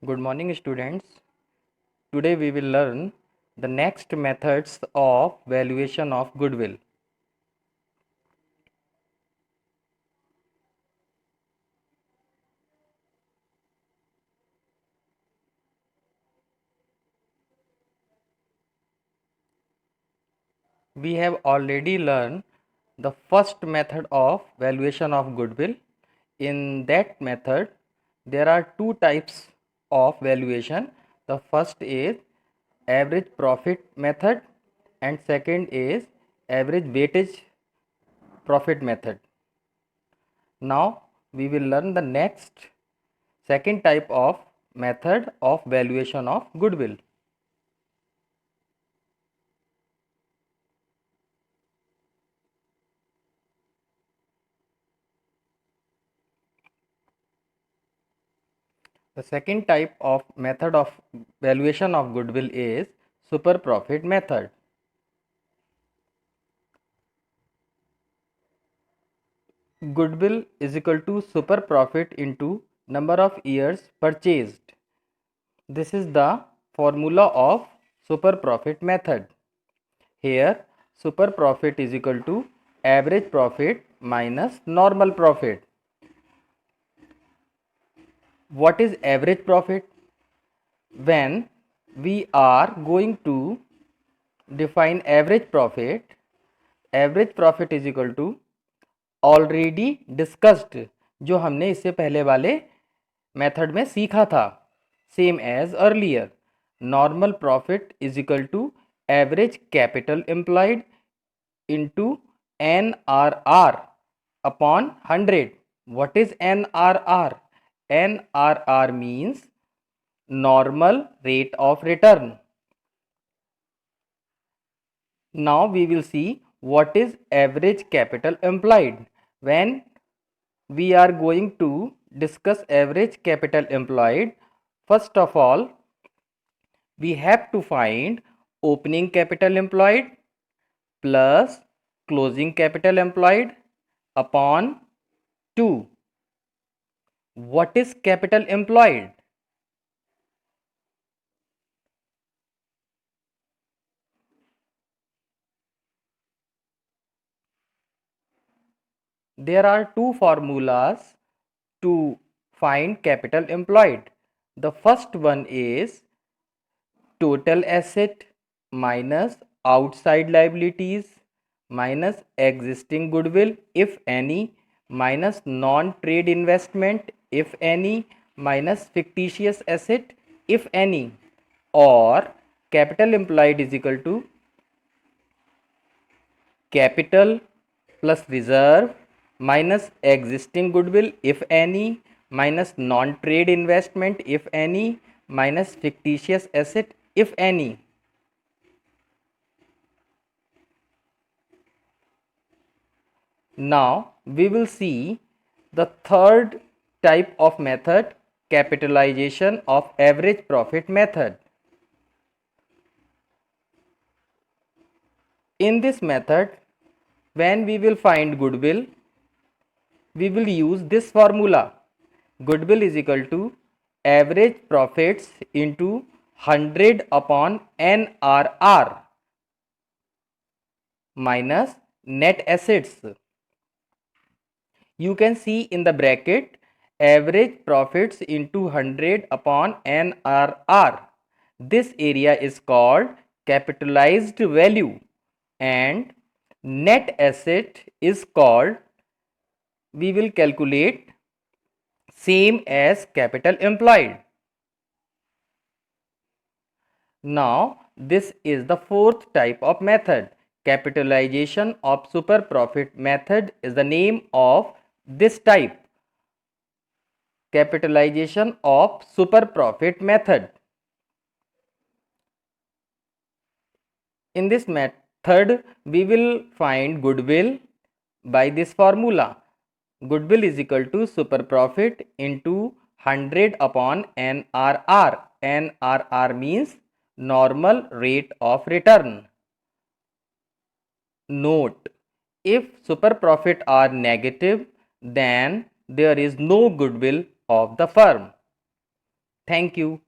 Good morning, students. Today we will learn the next methods of valuation of goodwill. We have already learned the first method of valuation of goodwill. In that method, there are two types of valuation. The first is average profit method and second is average weightage profit method. Now we will learn the next second type of method of valuation of goodwill. The second type of method of valuation of goodwill is super profit method. Goodwill is equal to super profit into number of years purchased. This is the formula of super profit method. Here super profit is equal to average profit minus normal profit. What is average profit? When we are going to define average profit is equal to already discussed, जो हमने इससे पहले वाले method में सीखा था, same as earlier. Normal profit is equal to average capital employed into NRR upon 100. What is NRR? NRR means normal rate of return. Now we will see what is average capital employed. When we are going to discuss average capital employed, first of all we have to find opening capital employed plus closing capital employed upon 2. What is capital employed? There are two formulas to find capital employed. The first one is total asset minus outside liabilities minus existing goodwill if any minus non-trade investment if any minus fictitious asset if any, or capital employed is equal to capital plus reserve minus existing goodwill if any minus non-trade investment if any minus fictitious asset if any. Now we will see the third type of method, capitalization of average profit method. In this method, when we will find goodwill, we will use this formula. Goodwill is equal to average profits into 100 upon NRR minus net assets. You can see in the bracket average profits into 100 upon NRR. This area is called capitalized value and net asset is called, we will calculate same as capital employed. Now this is the fourth type of method. Capitalization of super profit method is the name of this type. Capitalization of super profit method. In this method we will find goodwill by this formula. Goodwill is equal to super profit into 100 upon NRR. NRR means normal rate of return. Note, if super profit are negative, then there is no goodwill of the firm. Thank you.